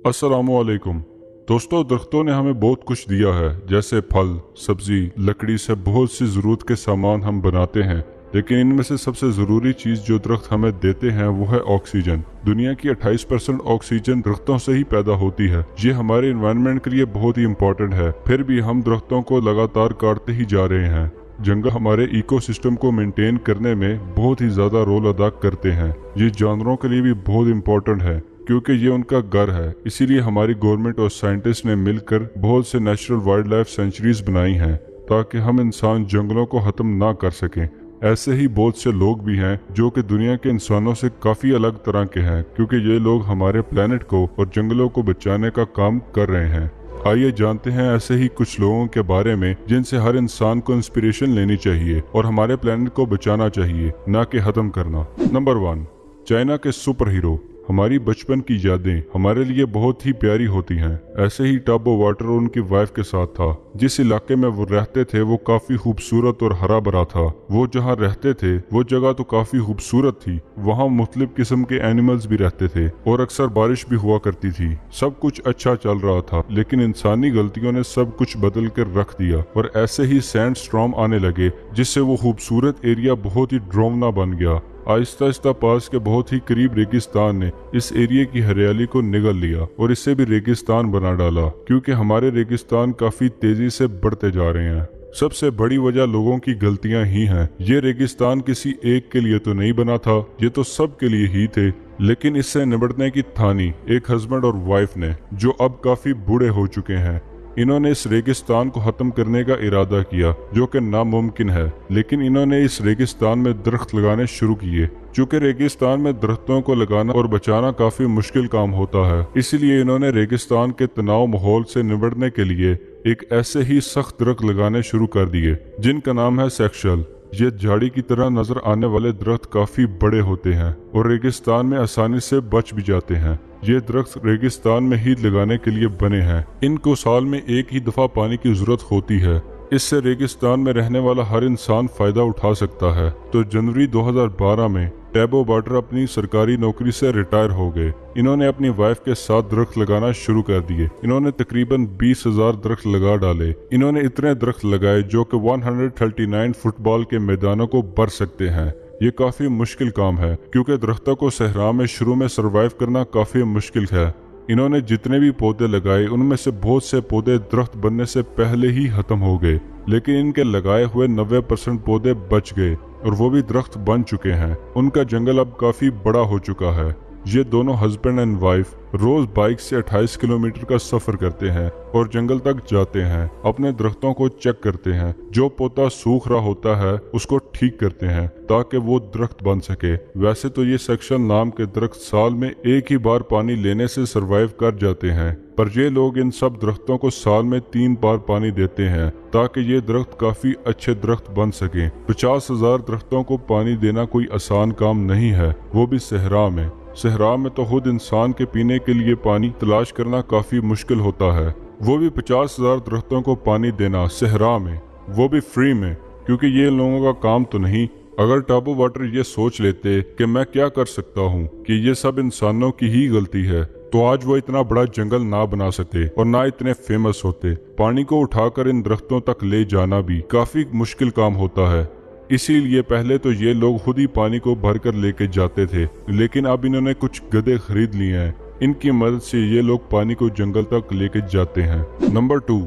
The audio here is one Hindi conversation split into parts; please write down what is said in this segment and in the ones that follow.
अस्सलामुअलैकुम दोस्तों, दरख्तों ने हमें बहुत कुछ दिया है, जैसे फल, सब्जी, लकड़ी से बहुत सी ज़रूरत के सामान हम बनाते हैं। लेकिन इनमें से सबसे ज़रूरी चीज़ जो दरख्त हमें देते हैं वो है ऑक्सीजन। दुनिया की 28% ऑक्सीजन दरख्तों से ही पैदा होती है। ये हमारे इन्वायरमेंट के लिए बहुत ही इम्पोर्टेंट है। फिर भी हम दरख्तों को लगातार काटते ही जा रहे हैं। जंगल हमारे इकोसिस्टम को मेंटेन करने में बहुत ही ज़्यादा रोल अदा करते हैं। ये जानवरों के लिए भी बहुत इम्पोर्टेंट है क्योंकि ये उनका घर है। इसीलिए हमारी गवर्नमेंट और साइंटिस्ट ने मिलकर बहुत से नेचुरल वाइल्ड लाइफ सेंचुरीज बनाई हैं ताकि हम इंसान जंगलों को खत्म ना कर सकें। ऐसे ही बहुत से लोग भी हैं जो कि दुनिया के इंसानों से काफ़ी अलग तरह के हैं, क्योंकि ये लोग हमारे प्लेनेट को और जंगलों को बचाने का काम कर रहे हैं। आइए जानते हैं ऐसे ही कुछ लोगों के बारे में जिनसे हर इंसान को इंस्पिरेशन लेनी चाहिए और हमारे प्लेनेट को बचाना चाहिए, ना कि खत्म करना। नंबर 1, चाइना के सुपर हीरो। हमारी बचपन की यादें हमारे लिए बहुत ही प्यारी होती हैं। ऐसे ही टाबो वाटर उनकी वाइफ के साथ था। जिस इलाके में वो रहते थे वो काफी खूबसूरत और हरा भरा था। वो जहाँ रहते थे वो जगह तो काफी खूबसूरत थी। वहाँ मुख्तलिफ किस्म के एनिमल्स भी रहते थे और अक्सर बारिश भी हुआ करती थी। सब कुछ अच्छा चल रहा था, लेकिन इंसानी गलतियों ने सब कुछ बदल कर रख दिया और ऐसे ही सैंड स्टॉर्म आने लगे, जिससे वो खूबसूरत एरिया बहुत ही डरावना बन गया। आहिस्ता आहिस्ता पास के बहुत ही करीब रेगिस्तान ने इस एरिया की हरियाली को निगल लिया और इसे भी रेगिस्तान बना डाला, क्योंकि हमारे रेगिस्तान काफी तेजी से बढ़ते जा रहे हैं। सबसे बड़ी वजह लोगों की गलतियां ही हैं। ये रेगिस्तान किसी एक के लिए तो नहीं बना था, ये तो सब के लिए ही थे। लेकिन इससे निपटने की ठानी एक हस्बैंड और वाइफ ने, जो अब काफी बूढ़े हो चुके हैं। इन्होंने इस रेगिस्तान को खत्म करने का इरादा किया, जो कि नामुमकिन है। लेकिन इन्होंने इस रेगिस्तान में दरख्त लगाने शुरू किए। चूँकि रेगिस्तान में दरख्तों को लगाना और बचाना काफी मुश्किल काम होता है, इसलिए इन्होंने रेगिस्तान के तनाव माहौल से निपटने के लिए एक ऐसे ही सख्त दरख्त लगाने शुरू कर दिए, जिनका नाम है सेक्शल। ये झाड़ी की तरह नजर आने वाले दरख्त काफी बड़े होते हैं और रेगिस्तान में आसानी से बच भी जाते हैं। ये दरख्त रेगिस्तान में ही लगाने के लिए बने हैं। इनको साल में एक ही दफा पानी की जरूरत होती है। इससे रेगिस्तान में रहने वाला हर इंसान फायदा उठा सकता है। तो जनवरी 2012 में टैबो वाटर अपनी सरकारी नौकरी से रिटायर हो गए। इन्होंने अपनी वाइफ के साथ दरख्त लगाना शुरू कर दिए। इन्होंने तकरीबन 20,000 दरख्त लगा डाले। इन्होंने इतने दरख्त लगाए जो कि 139 फुटबॉल के मैदानों को भर सकते हैं। ये काफी मुश्किल काम है, क्योंकि दरख्तों को सहरा में शुरू में सरवाइव करना काफी मुश्किल है। इन्होंने जितने भी पौधे लगाए उनमें से बहुत से पौधे दरख्त बनने से पहले ही खत्म हो गए, लेकिन इनके लगाए हुए 90% पौधे बच गए और वो भी दरख्त बन चुके हैं। उनका जंगल अब काफी बड़ा हो चुका है। ये दोनों हस्बैंड एंड वाइफ रोज बाइक से 28 किलोमीटर का सफर करते हैं और जंगल तक जाते हैं। अपने दरख्तों को चेक करते हैं। जो पौधा सूख रहा होता है उसको ठीक करते हैं ताकि वो दरख्त बन सके। वैसे तो ये सेक्शन नाम के दरख्त साल में एक ही बार पानी लेने से सरवाइव कर जाते हैं, पर ये लोग इन सब दरख्तों को साल में 3 बार पानी देते हैं ताकि ये दरख्त काफी अच्छे दरख्त बन सके। 50,000 दरख्तों को पानी देना कोई आसान काम नहीं है, वो भी सहरा में। सहरा में तो खुद इंसान के पीने के लिए पानी तलाश करना काफी मुश्किल होता है, वो भी 50,000 दरख्तों को पानी देना सहरा में, वो भी फ्री में, क्योंकि ये लोगों का काम तो नहीं। अगर टाबो वाटर ये सोच लेते कि मैं क्या कर सकता हूँ कि ये सब इंसानों की ही गलती है, तो आज वो इतना बड़ा जंगल ना बना सकते और ना इतने फेमस होते। पानी को उठाकर इन दरख्तों तक ले जाना भी काफी मुश्किल काम होता है। इसीलिए पहले तो ये लोग खुद ही पानी को भरकर लेके जाते थे, लेकिन अब इन्होंने कुछ गधे खरीद लिए हैं। इनकी मदद से ये लोग पानी को जंगल तक लेके जाते हैं। नंबर 2,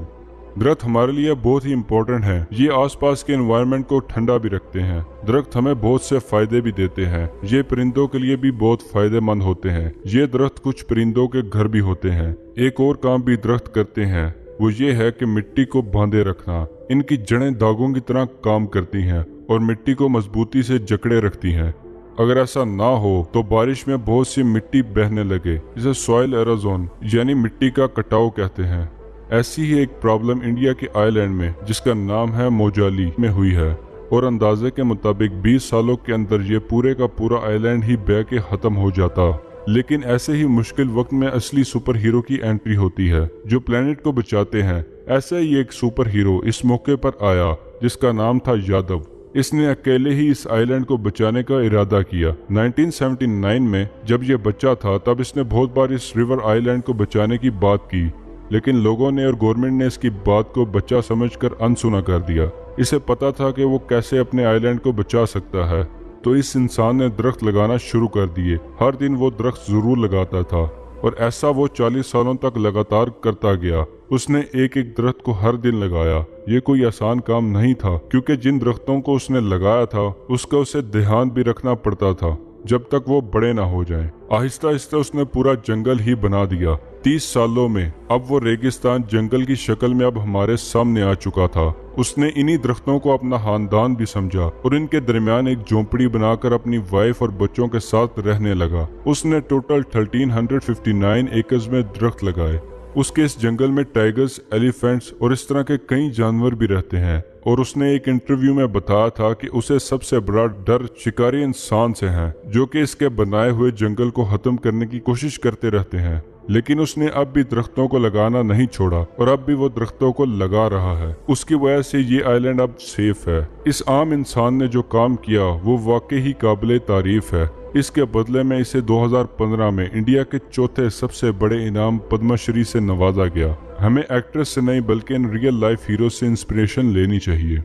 दरख्त हमारे लिए बहुत ही इम्पोर्टेंट है। ये आसपास के एनवायरनमेंट को ठंडा भी रखते हैं। दरख्त हमें बहुत से फायदे भी देते हैं। ये परिंदों के लिए भी बहुत फायदेमंद होते हैं। ये दरख्त कुछ परिंदों के घर भी होते हैं। एक और काम भी दरख्त करते हैं, वो ये है कि मिट्टी को बांधे रखना। इनकी जड़ें धागों की तरह काम करती हैं और मिट्टी को मजबूती से जकड़े रखती हैं। अगर ऐसा ना हो तो बारिश में बहुत सी मिट्टी बहने लगे। इसे सॉइल एरोजन यानी मिट्टी का कटाव कहते हैं। ऐसी ही एक प्रॉब्लम इंडिया के आइलैंड में, जिसका नाम है मोजाली, में हुई है और अंदाजे के मुताबिक 20 सालों के अंदर ये पूरे का पूरा आइलैंड ही बह के खत्म हो जाता। लेकिन ऐसे ही मुश्किल वक्त में असली सुपर हीरो की एंट्री होती है, जो प्लेनेट को बचाते हैं। ऐसे ही एक सुपर हीरो इस मौके पर आया, जिसका नाम था यादव। इसने अकेले ही इस आइलैंड को बचाने का इरादा किया। 1979 में जब यह बच्चा था तब इसने बहुत बार इस रिवर आइलैंड को बचाने की बात की, लेकिन लोगों ने और गवर्नमेंट ने इसकी बात को बच्चा समझकर अनसुना कर दिया। इसे पता था कि वो कैसे अपने आइलैंड को बचा सकता है, तो इस इंसान ने दरख्त लगाना शुरू कर दिए। हर दिन वो दरख्त जरूर लगाता था और ऐसा वो 40 सालों तक लगातार करता गया। उसने एक एक दरख्त को हर दिन लगाया। ये कोई आसान काम नहीं था, क्योंकि जिन दरख्तों को उसने लगाया था उसका उसे ध्यान भी रखना पड़ता था जब तक वो बड़े ना हो जाएं। आहिस्ता आहिस्ता उसने पूरा जंगल ही बना दिया। 30 सालों में अब वो रेगिस्तान जंगल की शक्ल में अब हमारे सामने आ चुका था। उसने इन्हीं दरख्तों को अपना खानदान भी समझा और इनके दरमियान एक झोंपड़ी बनाकर अपनी वाइफ और बच्चों के साथ रहने लगा। उसने टोटल 1359 एकड़ में दरख्त लगाए। उसके इस जंगल में टाइगर्स, एलिफेंट्स और इस तरह के कई जानवर भी रहते हैं। और उसने एक इंटरव्यू में बताया था कि उसे सबसे बड़ा डर शिकारी इंसान से है, जो कि इसके बनाए हुए जंगल को खत्म करने की कोशिश करते रहते हैं। लेकिन उसने अब भी दरख्तों को लगाना नहीं छोड़ा और अब भी वो दरख्तों को लगा रहा है। उसकी वजह से ये आइलैंड अब सेफ है। इस आम इंसान ने जो काम किया वो वाकई ही काबिले तारीफ है। इसके बदले में इसे 2015 में इंडिया के चौथे सबसे बड़े इनाम पद्मश्री से नवाजा गया। हमें एक्ट्रेस से नहीं बल्कि इन रियल लाइफ हीरो से इंस्पिरेशन लेनी चाहिए।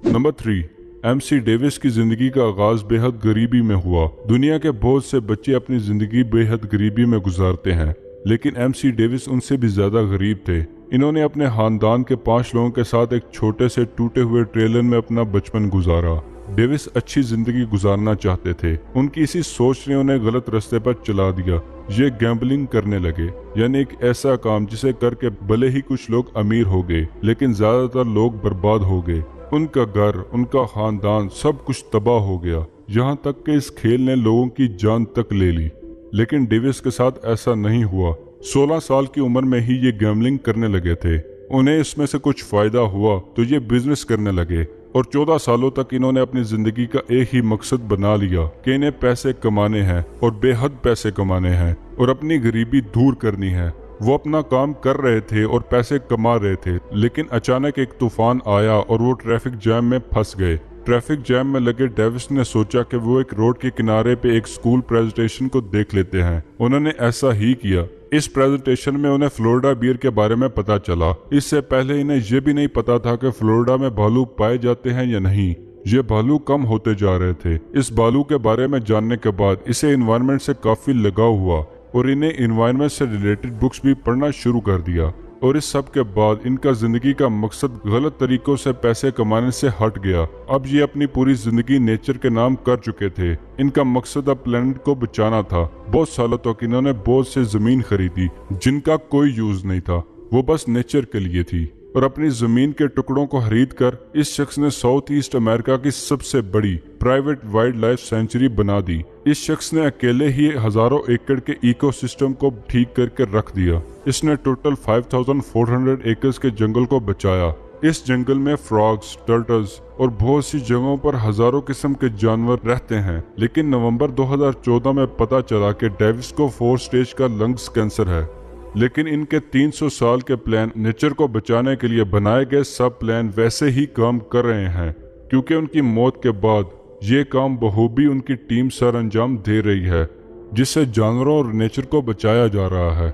नंबर 3, MC डेविस की जिंदगी का आगाज बेहद गरीबी में हुआ। दुनिया के बहुत से बच्चे अपनी जिंदगी बेहद गरीबी में गुजारते हैं, लेकिन MC डेविस उनसे भी ज्यादा गरीब थे। इन्होंने अपने खानदान के 5 लोगों के साथ एक छोटे से टूटे हुए ट्रेलर में अपना बचपन गुजारा। डेविस अच्छी जिंदगी गुजारना चाहते थे। उनकी इसी सोच ने उन्हें गलत रास्ते पर चला दिया। ये गैम्बलिंग करने लगे, यानी एक ऐसा काम जिसे करके भले ही कुछ लोग अमीर हो गए, लेकिन ज्यादातर लोग बर्बाद हो गए। उनका घर, उनका खानदान, सब कुछ तबाह हो गया। यहाँ तक कि इस खेल ने लोगों की जान तक ले ली। लेकिन डेविस के साथ ऐसा नहीं हुआ। 16 साल की उम्र में ही ये गैम्बलिंग करने लगे थे। उन्हें इसमें से कुछ फायदा हुआ तो ये बिजनेस करने लगे और 14 सालों तक इन्होंने अपनी जिंदगी का एक ही मकसद बना लिया कि इन्हें पैसे कमाने हैं और बेहद पैसे कमाने हैं और अपनी गरीबी दूर करनी है। वो अपना काम कर रहे थे और पैसे कमा रहे थे, लेकिन अचानक एक तूफान आया और वो ट्रैफिक जैम में फंस गए। ट्रैफिक जैम में लगे डेविस ने सोचा कि वो एक रोड के किनारे पे एक स्कूल प्रेजेंटेशन को देख लेते हैं। उन्होंने ऐसा ही किया। इस प्रेजेंटेशन में उन्हें फ्लोरिडा बियर के बारे में पता चला। इससे पहले इन्हें यह भी नहीं पता था कि फ्लोरिडा में भालू पाए जाते हैं या नहीं। ये भालू कम होते जा रहे थे। इस भालू के बारे में जानने के बाद इसे एनवायरनमेंट से काफी लगाव हुआ और इन्हें एनवायरनमेंट से रिलेटेड बुक्स भी पढ़ना शुरू कर दिया। और इस सब के बाद इनका जिंदगी का मकसद गलत तरीकों से पैसे कमाने से हट गया। अब ये अपनी पूरी जिंदगी नेचर के नाम कर चुके थे। इनका मकसद अब प्लेनेट को बचाना था। बहुत सालों तक इन्होंने बहुत से जमीन खरीदी जिनका कोई यूज नहीं था, वो बस नेचर के लिए थी। और अपनी जमीन के टुकड़ों को खरीद कर इस शख्स ने साउथ ईस्ट अमेरिका की सबसे बड़ी प्राइवेट वाइल्ड लाइफ सेंचुरी बना दी। इस शख्स ने अकेले ही हजारों एकड़ के इकोसिस्टम को ठीक करके रख दिया। इसने टोटल 5400 एकड़ के जंगल को बचाया। इस जंगल में फ्रॉग्स, टर्टल्स और बहुत सी जगहों पर हजारों किस्म के जानवर रहते हैं। लेकिन नवंबर 2014 में पता चला कि डेविस को 4 स्टेज का लंग्स कैंसर है। लेकिन इनके 300 साल के प्लान नेचर को बचाने के लिए बनाए गए सब प्लान वैसे ही काम कर रहे हैं, क्योंकि उनकी मौत के बाद ये काम बखूबी उनकी टीम सर अंजाम दे रही है, जिससे जानवरों और नेचर को बचाया जा रहा है।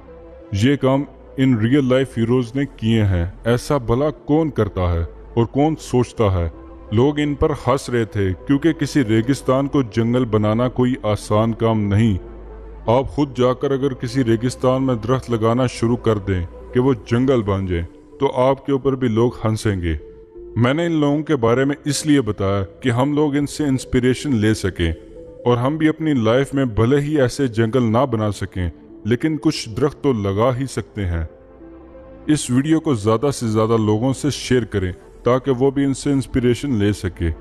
ये काम इन रियल लाइफ हीरोज ने किए हैं। ऐसा भला कौन करता है और कौन सोचता है? लोग इन पर हंस रहे थे, क्योंकि किसी रेगिस्तान को जंगल बनाना कोई आसान काम नहीं। आप खुद जाकर अगर किसी रेगिस्तान में दरख्त लगाना शुरू कर दें कि वो जंगल बन जाए, तो आपके ऊपर भी लोग हंसेंगे। मैंने इन लोगों के बारे में इसलिए बताया कि हम लोग इनसे इंस्पिरेशन ले सकें और हम भी अपनी लाइफ में भले ही ऐसे जंगल ना बना सकें, लेकिन कुछ दरख्त तो लगा ही सकते हैं। इस वीडियो को ज़्यादा से ज़्यादा लोगों से शेयर करें ताकि वो भी इनसे इंस्पिरेशन ले सके।